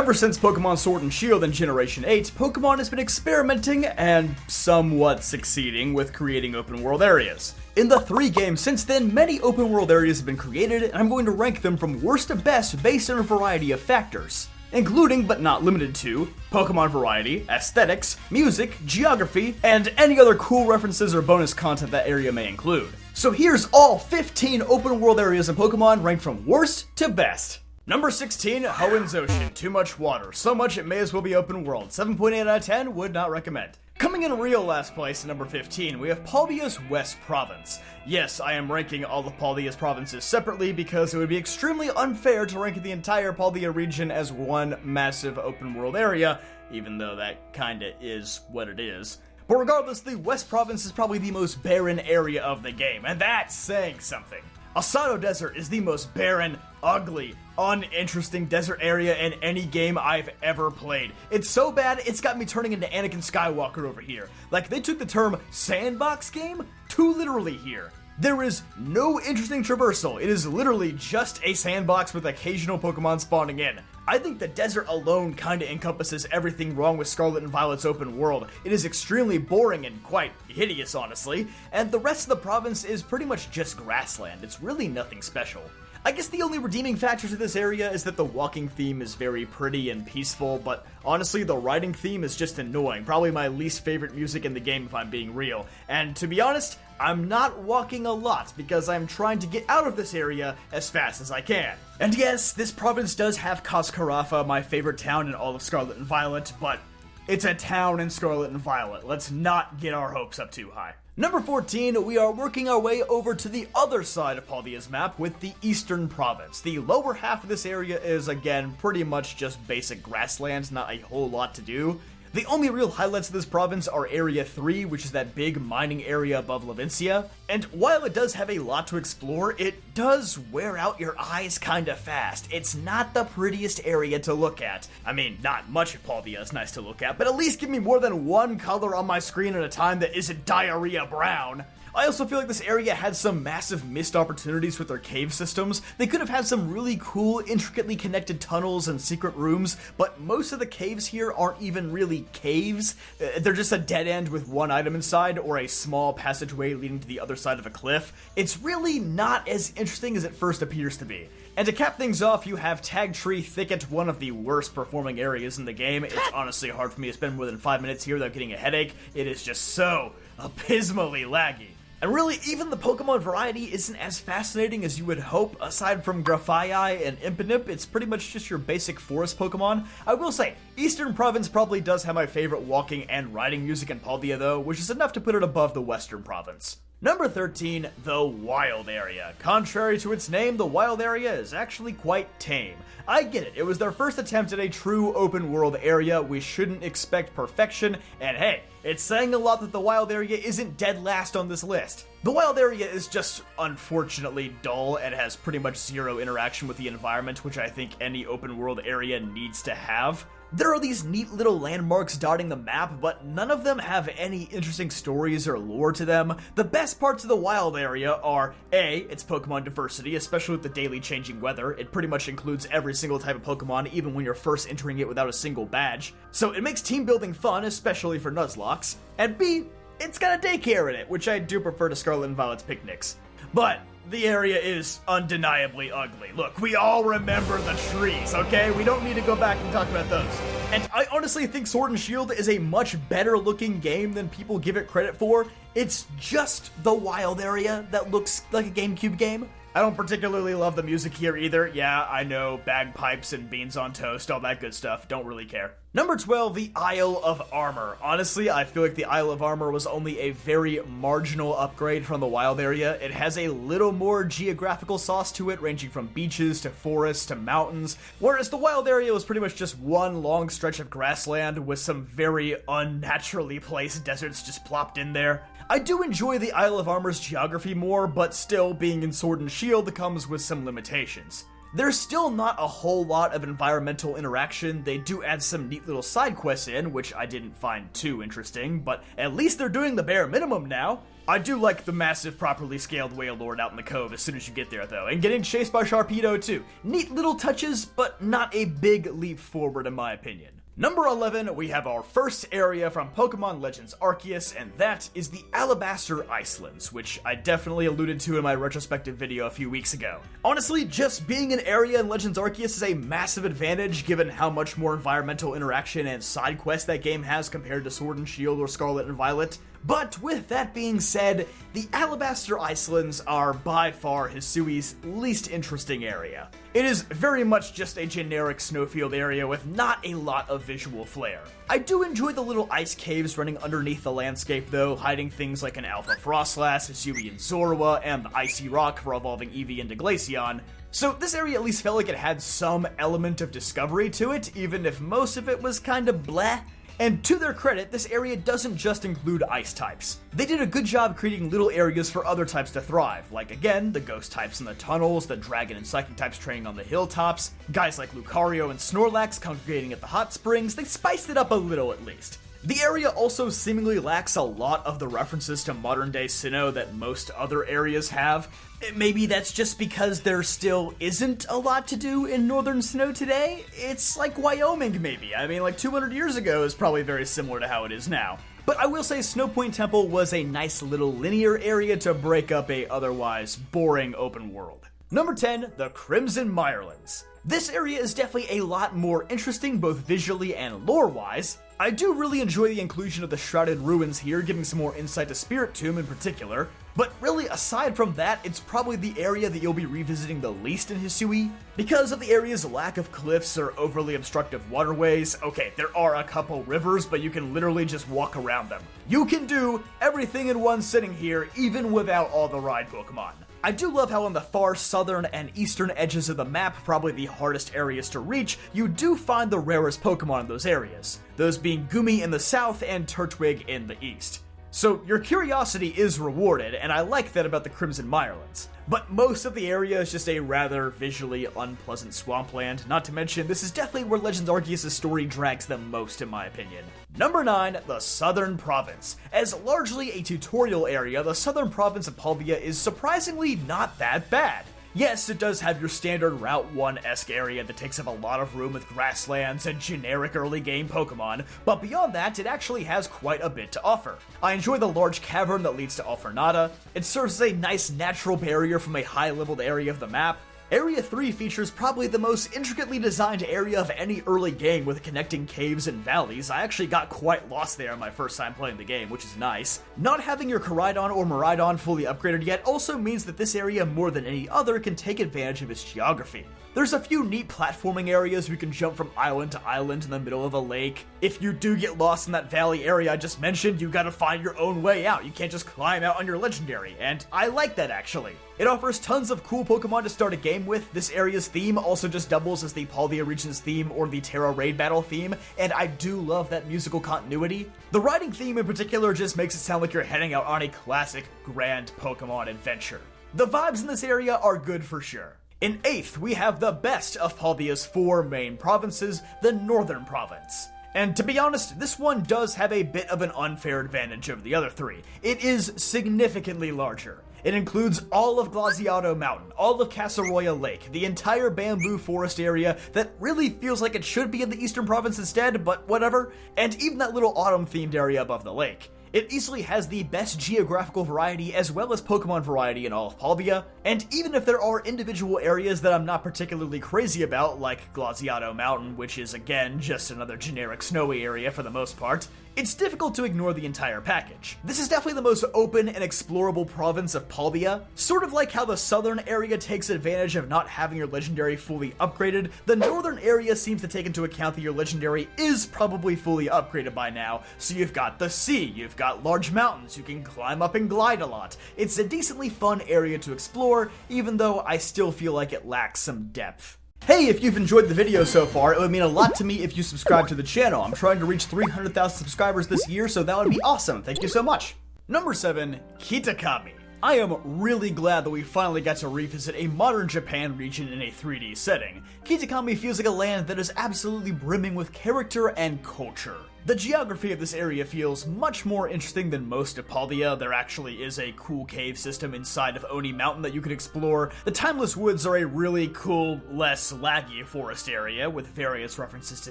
Ever since Pokemon Sword and Shield in Generation 8, Pokemon has been experimenting and somewhat succeeding with creating open world areas. In the 3 games since then, many open world areas have been created, and I'm going to rank them from worst to best based on a variety of factors, including but not limited to Pokemon variety, aesthetics, music, geography, and any other cool references or bonus content that area may include. So here's all 15 open world areas in Pokemon ranked from worst to best. Number 16, Hoenn's Ocean. Too much water. So much it may as well be open world. 7.8 out of 10, would not recommend. Coming in real last place at number 15, we have Paldea's West Province. Yes, I am ranking all of Paldea's provinces separately because it would be extremely unfair to rank the entire Paldea region as one massive open world area, even though that kinda is what it is. But regardless, the West Province is probably the most barren area of the game, and that's saying something. Asado Desert is the most barren, ugly, uninteresting desert area in any game I've ever played. It's so bad, it's got me turning into Anakin Skywalker over here. Like, they took the term sandbox game too literally here. There is no interesting traversal. It is literally just a sandbox with occasional Pokemon spawning in. I think the desert alone kinda encompasses everything wrong with Scarlet and Violet's open world. It is extremely boring and quite hideous, honestly, and the rest of the province is pretty much just grassland. It's really nothing special. I guess the only redeeming factor to this area is that the walking theme is very pretty and peaceful, but honestly, the riding theme is just annoying. Probably my least favorite music in the game if I'm being real. And to be honest, I'm not walking a lot because I'm trying to get out of this area as fast as I can. And yes, this province does have Coscarafa, my favorite town in all of Scarlet and Violet, but it's a town in Scarlet and Violet. Let's not get our hopes up too high. Number 14, we are working our way over to the other side of Paldea's map with the Eastern Province. The lower half of this area is, again, pretty much just basic grasslands, not a whole lot to do. The only real highlights of this province are Area 3, which is that big mining area above Levincia, and while it does have a lot to explore, it does wear out your eyes kinda fast. It's not the prettiest area to look at. I mean, not much of Paldea is nice to look at, but at least give me more than one color on my screen at a time that isn't diarrhea brown. I also feel like this area had some massive missed opportunities with their cave systems. They could have had some really cool, intricately connected tunnels and secret rooms, but most of the caves here aren't even really caves. They're just a dead end with one item inside, or a small passageway leading to the other side of a cliff. It's really not as interesting as it first appears to be. And to cap things off, you have Tag Tree Thicket, one of the worst performing areas in the game. It's honestly hard for me to spend more than 5 minutes here without getting a headache. It is just so abysmally laggy. And really, even the Pokemon variety isn't as fascinating as you would hope. Aside from Grafaiai and Impidimp, it's pretty much just your basic forest Pokemon. I will say, Eastern Province probably does have my favorite walking and riding music in Paldea though, which is enough to put it above the Western Province. Number 13, the Wild Area. Contrary to its name, the Wild Area is actually quite tame. I get it, it was their first attempt at a true open world area, we shouldn't expect perfection, and hey, it's saying a lot that the Wild Area isn't dead last on this list. The Wild Area is just unfortunately dull and has pretty much zero interaction with the environment, which I think any open world area needs to have. There are these neat little landmarks dotting the map, but none of them have any interesting stories or lore to them. The best parts of the Wild Area are, A, its Pokemon diversity, especially with the daily changing weather. It pretty much includes every single type of Pokemon, even when you're first entering it without a single badge. So it makes team building fun, especially for Nuzlocke. And B, it's got a daycare in it, which I do prefer to Scarlet and Violet's picnics. But the area is undeniably ugly. Look, we all remember the trees, okay? We don't need to go back and talk about those. And I honestly think Sword and Shield is a much better looking game than people give it credit for. It's just the Wild Area that looks like a GameCube game. I don't particularly love the music here either. Yeah, I know, bagpipes and beans on toast, all that good stuff. Don't really care. Number 12, the Isle of Armor. Honestly, I feel like the Isle of Armor was only a very marginal upgrade from the Wild Area. It has a little more geographical sauce to it, ranging from beaches to forests to mountains, whereas the Wild Area was pretty much just one long stretch of grassland with some very unnaturally placed deserts just plopped in there. I do enjoy the Isle of Armor's geography more, but still, being in Sword and Shield comes with some limitations. There's still not a whole lot of environmental interaction. They do add some neat little side quests in, which I didn't find too interesting, but at least they're doing the bare minimum now. I do like the massive, properly scaled whale lord out in the cove as soon as you get there, though, and getting chased by Sharpedo, too. Neat little touches, but not a big leap forward in my opinion. Number 11, we have our first area from Pokemon Legends Arceus, and that is the Alabaster Icelands, which I definitely alluded to in my retrospective video a few weeks ago. Honestly, just being an area in Legends Arceus is a massive advantage given how much more environmental interaction and side quests that game has compared to Sword and Shield or Scarlet and Violet. But with that being said, the Alabaster Icelands are by far Hisui's least interesting area. It is very much just a generic snowfield area with not a lot of visual flair. I do enjoy the little ice caves running underneath the landscape though, hiding things like an Alpha Frostlass, Hisui and Zorua, and the Icy Rock for evolving Eevee into Glaceon. So this area at least felt like it had some element of discovery to it, even if most of it was kinda bleh. And to their credit, this area doesn't just include ice types. They did a good job creating little areas for other types to thrive, like again, the ghost types in the tunnels, the dragon and psychic types training on the hilltops, guys like Lucario and Snorlax congregating at the hot springs. They spiced it up a little at least. The area also seemingly lacks a lot of the references to modern-day Sinnoh that most other areas have. Maybe that's just because there still isn't a lot to do in northern Sinnoh today? It's like Wyoming, maybe. I mean, like 200 years ago is probably very similar to how it is now. But I will say Snow Point Temple was a nice little linear area to break up a otherwise boring open world. Number 10, the Crimson Mirelands. This area is definitely a lot more interesting both visually and lore-wise. I do really enjoy the inclusion of the Shrouded Ruins here, giving some more insight to Spirit Tomb in particular. But really, aside from that, it's probably the area that you'll be revisiting the least in Hisui. Because of the area's lack of cliffs or overly obstructive waterways, okay, there are a couple rivers, but you can literally just walk around them. You can do everything in one sitting here, even without all the ride Pokemon. I do love how on the far southern and eastern edges of the map, probably the hardest areas to reach, you do find the rarest Pokemon in those areas, those being Gumi in the south and Turtwig in the east. So your curiosity is rewarded, and I like that about the Crimson Mirelands. But most of the area is just a rather visually unpleasant swampland, not to mention this is definitely where Legends Arceus' story drags the most in my opinion. Number 9, the Southern Province. As largely a tutorial area, the Southern Province of Palvia is surprisingly not that bad. Yes, it does have your standard Route 1-esque area that takes up a lot of room with grasslands and generic early game Pokemon, but beyond that, it actually has quite a bit to offer. I enjoy the large cavern that leads to Alfornada. It serves as a nice natural barrier from a high-leveled area of the map. Area 3 features probably the most intricately designed area of any early game with connecting caves and valleys. I actually got quite lost there my first time playing the game, which is nice. Not having your Koraidon or Miraidon fully upgraded yet also means that this area more than any other can take advantage of its geography. There's a few neat platforming areas where you can jump from island to island in the middle of a lake. If you do get lost in that valley area I just mentioned, you gotta find your own way out. You can't just climb out on your legendary, and I like that actually. It offers tons of cool Pokemon to start a game with. This area's theme also just doubles as the Palvia region's theme or the Terra Raid Battle theme, and I do love that musical continuity. The riding theme in particular just makes it sound like you're heading out on a classic grand Pokemon adventure. The vibes in this area are good for sure. In 8th, we have the best of Palvia's 4 main provinces, the Northern Province. And to be honest, this one does have a bit of an unfair advantage over the other 3. It is significantly larger. It includes all of Glaciado Mountain, all of Casaroya Lake, the entire bamboo forest area that really feels like it should be in the Eastern Province instead, but whatever, and even that little autumn-themed area above the lake. It easily has the best geographical variety as well as Pokemon variety in all of Palvia, and even if there are individual areas that I'm not particularly crazy about, like Glaciado Mountain, which is again just another generic snowy area for the most part, it's difficult to ignore the entire package. This is definitely the most open and explorable province of Palvia. Sort of like how the southern area takes advantage of not having your legendary fully upgraded, the northern area seems to take into account that your legendary is probably fully upgraded by now, so you've got the sea, you've got large mountains, you can climb up and glide a lot. It's a decently fun area to explore, even though I still feel like it lacks some depth. Hey, if you've enjoyed the video so far, it would mean a lot to me if you subscribe to the channel. I'm trying to reach 300,000 subscribers this year, so that would be awesome. Thank you so much. Number 7, Kitakami. I am really glad that we finally got to revisit a modern Japan region in a 3D setting. Kitakami feels like a land that is absolutely brimming with character and culture. The geography of this area feels much more interesting than most of Paldea. There actually is a cool cave system inside of Oni Mountain that you can explore. The Timeless Woods are a really cool, less laggy forest area with various references to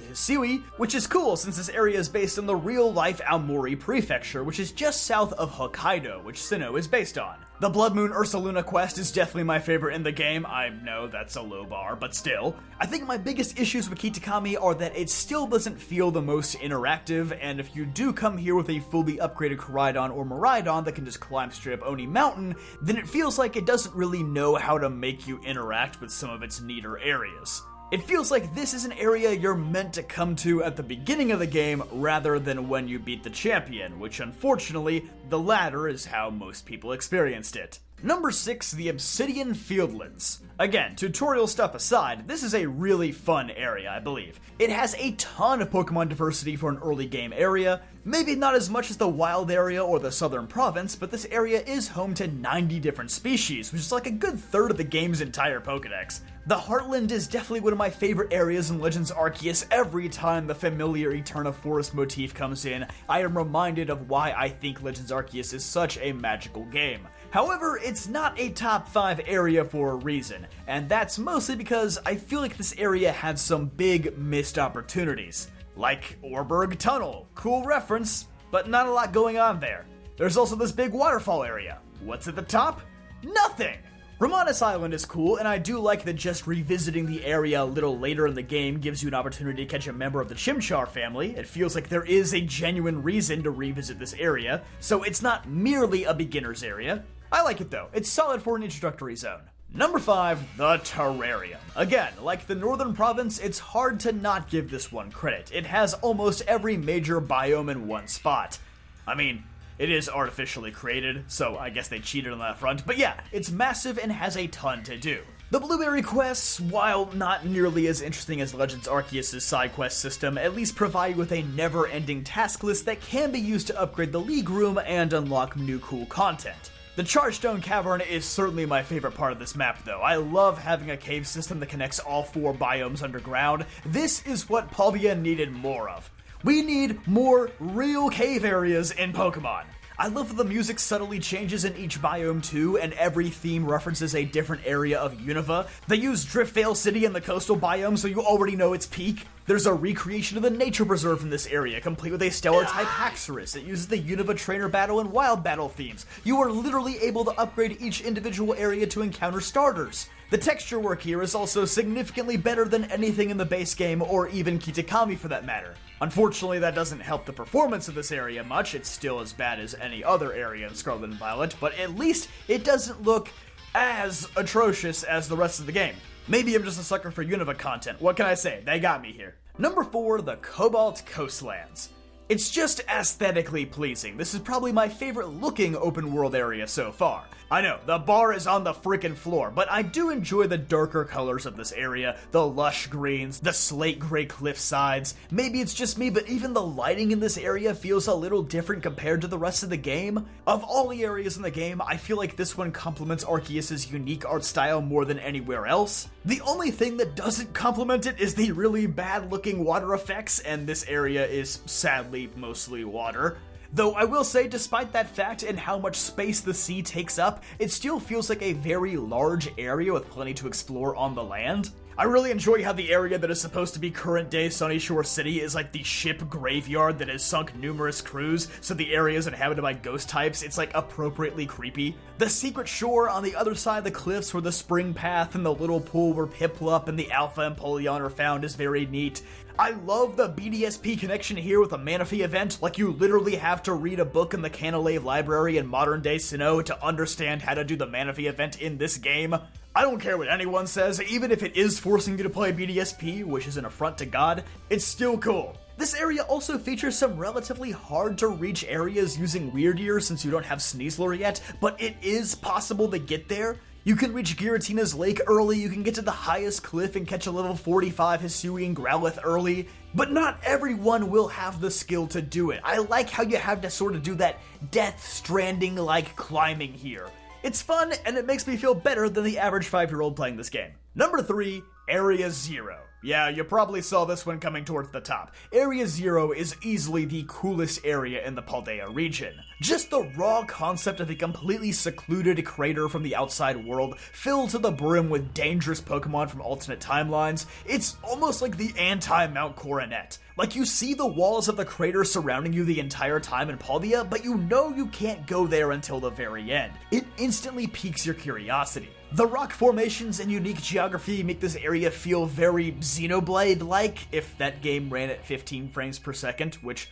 Hisui, which is cool since this area is based on the real-life Aomori Prefecture, which is just south of Hokkaido, which Sinnoh is based on. The Blood Moon Ursaluna quest is definitely my favorite in the game. I know that's a low bar, but still. I think my biggest issues with Kitakami are that it still doesn't feel the most interactive, and if you do come here with a fully upgraded Koraidon or Miraidon that can just climb straight up Oni Mountain, then it feels like it doesn't really know how to make you interact with some of its neater areas. It feels like this is an area you're meant to come to at the beginning of the game rather than when you beat the champion, which unfortunately, the latter is how most people experienced it. Number 6, the Obsidian Fieldlands. Again, tutorial stuff aside, this is a really fun area, I believe. It has a ton of Pokemon diversity for an early game area, maybe not as much as the wild area or the southern province, but this area is home to 90 different species, which is like a good third of the game's entire Pokedex. The Heartland is definitely one of my favorite areas in Legends Arceus. Every time the familiar Eterna Forest motif comes in, I am reminded of why I think Legends Arceus is such a magical game. However, it's not a top 5 area for a reason, and that's mostly because I feel like this area had some big missed opportunities. Like Orberg Tunnel, cool reference, but not a lot going on there. There's also this big waterfall area. What's at the top? Nothing! Romanus Island is cool, and I do like that just revisiting the area a little later in the game gives you an opportunity to catch a member of the Chimchar family. It feels like there is a genuine reason to revisit this area, so it's not merely a beginner's area. I like it though, it's solid for an introductory zone. Number 5, the Terrarium. Again, like the Northern Province, it's hard to not give this one credit. It has almost every major biome in one spot. I mean, it is artificially created, so I guess they cheated on that front, but yeah, it's massive and has a ton to do. The Blueberry quests, while not nearly as interesting as Legends Arceus' side quest system, at least provide you with a never-ending task list that can be used to upgrade the League Room and unlock new cool content. The Chargestone Cavern is certainly my favorite part of this map though. I love having a cave system that connects all 4 biomes underground. This is what Paldea needed more of. We need more real cave areas in Pokemon. I love that the music subtly changes in each biome too, and every theme references a different area of Unova. They use Driftvale City in the coastal biome, so you already know its peak. There's a recreation of the nature preserve in this area, complete with a Stellar-type Haxorus. It uses the Unova Trainer Battle and Wild Battle themes. You are literally able to upgrade each individual area to encounter starters. The texture work here is also significantly better than anything in the base game, or even Kitakami for that matter. Unfortunately, that doesn't help the performance of this area much. It's still as bad as any other area in Scarlet and Violet, but at least it doesn't look as atrocious as the rest of the game. Maybe I'm just a sucker for Unova content. What can I say? They got me here. Number 4, the Cobalt Coastlands. It's just aesthetically pleasing. This is probably my favorite looking open world area so far. I know, the bar is on the freaking floor, but I do enjoy the darker colors of this area, the lush greens, the slate gray cliff sides. Maybe it's just me, but even the lighting in this area feels a little different compared to the rest of the game. Of all the areas in the game, I feel like this one complements Arceus' unique art style more than anywhere else. The only thing that doesn't complement it is the really bad looking water effects, and this area is sadly mostly water. Though I will say, despite that fact and how much space the sea takes up, it still feels like a very large area with plenty to explore on the land. I really enjoy how the area that is supposed to be current-day Sunny Shore City is like the ship graveyard that has sunk numerous crews, so the area is inhabited by ghost types. It's like appropriately creepy. The secret shore on the other side of the cliffs where the spring path and the little pool where Piplup and the Alpha and Empoleon are found is very neat. I love the BDSP connection here with the Manaphy event. Like, you literally have to read a book in the Canalave Library in modern-day Sinnoh to understand how to do the Manaphy event in this game. I don't care what anyone says, even if it is forcing you to play BDSP, which is an affront to God, it's still cool. This area also features some relatively hard-to-reach areas using Weird since you don't have Sneasler yet, but it is possible to get there. You can reach Giratina's Lake early, you can get to the highest cliff and catch a level 45 Hisui and Growlithe early, but not everyone will have the skill to do it. I like how you have to sort of do that Death Stranding-like climbing here. It's fun, and it makes me feel better than the average 5-year-old playing this game. Number 3, Area 0. Yeah, you probably saw this one coming towards the top. Area 0 is easily the coolest area in the Paldea region. Just the raw concept of a completely secluded crater from the outside world, filled to the brim with dangerous Pokemon from alternate timelines, it's almost like the anti-Mount Coronet. Like, you see the walls of the crater surrounding you the entire time in Paldea, but you know you can't go there until the very end. It instantly piques your curiosity. The rock formations and unique geography make this area feel very Xenoblade-like, if that game ran at 15 frames per second, which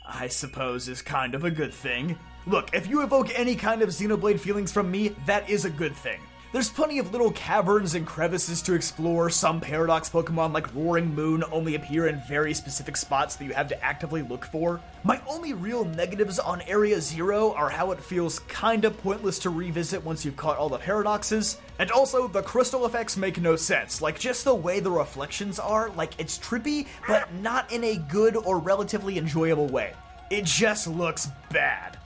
I suppose is kind of a good thing. Look, if you evoke any kind of Xenoblade feelings from me, that is a good thing. There's plenty of little caverns and crevices to explore. Some Paradox Pokemon like Roaring Moon only appear in very specific spots that you have to actively look for. My only real negatives on Area 0 are how it feels kinda pointless to revisit once you've caught all the Paradoxes, and also the crystal effects make no sense. Like, just the way the reflections are, like, it's trippy, but not in a good or relatively enjoyable way. It just looks bad.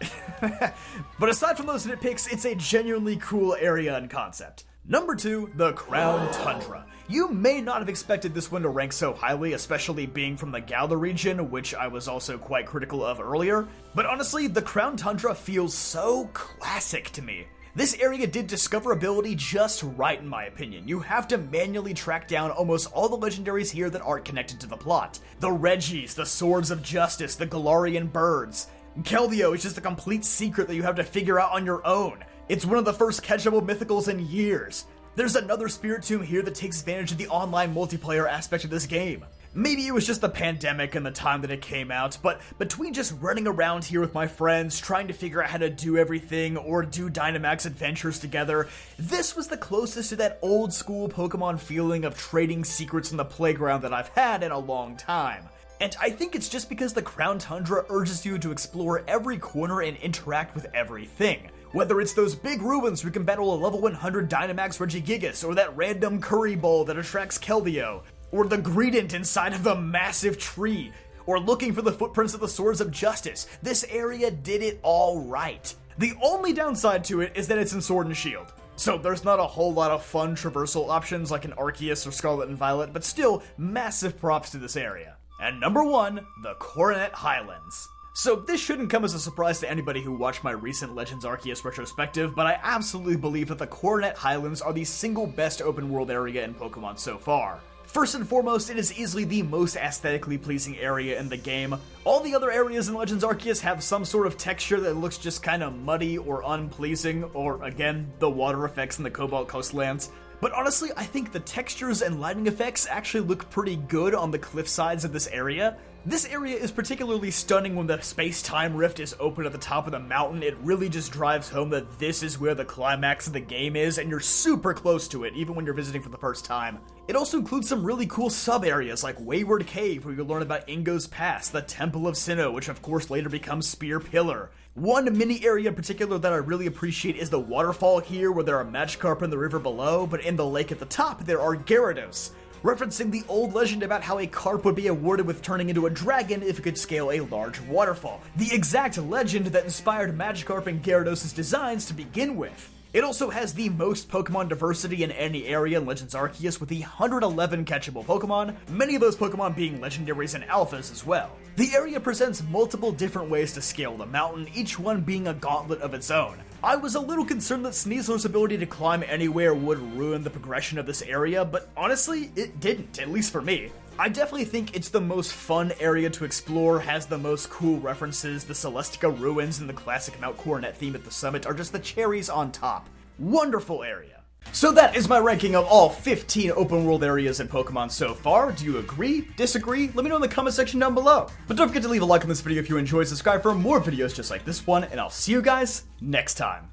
But aside from those nitpicks, it's a genuinely cool area and concept. Number 2, the Crown Tundra. You may not have expected this one to rank so highly, especially being from the Galar region, which I was also quite critical of earlier. But honestly, the Crown Tundra feels so classic to me. This area did discoverability just right in my opinion. You have to manually track down almost all the legendaries here that aren't connected to the plot. The Regis, the Swords of Justice, the Galarian Birds. Keldeo is just a complete secret that you have to figure out on your own. It's one of the first catchable mythicals in years. There's another Spirit Tomb here that takes advantage of the online multiplayer aspect of this game. Maybe it was just the pandemic and the time that it came out, but between just running around here with my friends, trying to figure out how to do everything or do Dynamax adventures together, this was the closest to that old school Pokemon feeling of trading secrets in the playground that I've had in a long time. And I think it's just because the Crown Tundra urges you to explore every corner and interact with everything. Whether it's those big ruins where you can battle a level 100 Dynamax Regigigas, or that random curry bowl that attracts Keldeo, or the Greedent inside of the massive tree, or looking for the footprints of the Swords of Justice, this area did it all right. The only downside to it is that it's in Sword and Shield. So there's not a whole lot of fun traversal options like an Arceus or Scarlet and Violet, but still, massive props to this area. And number 1, the Coronet Highlands. So this shouldn't come as a surprise to anybody who watched my recent Legends Arceus retrospective, but I absolutely believe that the Coronet Highlands are the single best open world area in Pokemon so far. First and foremost, it is easily the most aesthetically pleasing area in the game. All the other areas in Legends Arceus have some sort of texture that looks just kinda muddy or unpleasing, or again, the water effects in the Cobalt Coastlands. But honestly, I think the textures and lighting effects actually look pretty good on the cliff sides of this area. This area is particularly stunning when the space-time rift is open at the top of the mountain. It really just drives home that this is where the climax of the game is, and you're super close to it, even when you're visiting for the first time. It also includes some really cool sub-areas like Wayward Cave, where you'll learn about Ingo's Pass, the Temple of Sinnoh, which of course later becomes Spear Pillar. One mini area in particular that I really appreciate is the waterfall here, where there are Magikarp in the river below, but in the lake at the top there are Gyarados, referencing the old legend about how a carp would be awarded with turning into a dragon if it could scale a large waterfall. The exact legend that inspired Magikarp and Gyarados' designs to begin with. It also has the most Pokemon diversity in any area in Legends Arceus with the 111 catchable Pokemon, many of those Pokemon being legendaries and alphas as well. The area presents multiple different ways to scale the mountain, each one being a gauntlet of its own. I was a little concerned that Sneasler's ability to climb anywhere would ruin the progression of this area, but honestly, it didn't, at least for me. I definitely think it's the most fun area to explore, has the most cool references. The Celestica ruins and the classic Mount Coronet theme at the summit are just the cherries on top. Wonderful area. So that is my ranking of all 15 open world areas in Pokemon so far. Do you agree? Disagree? Let me know in the comment section down below. But don't forget to leave a like on this video if you enjoyed, subscribe for more videos just like this one, and I'll see you guys next time.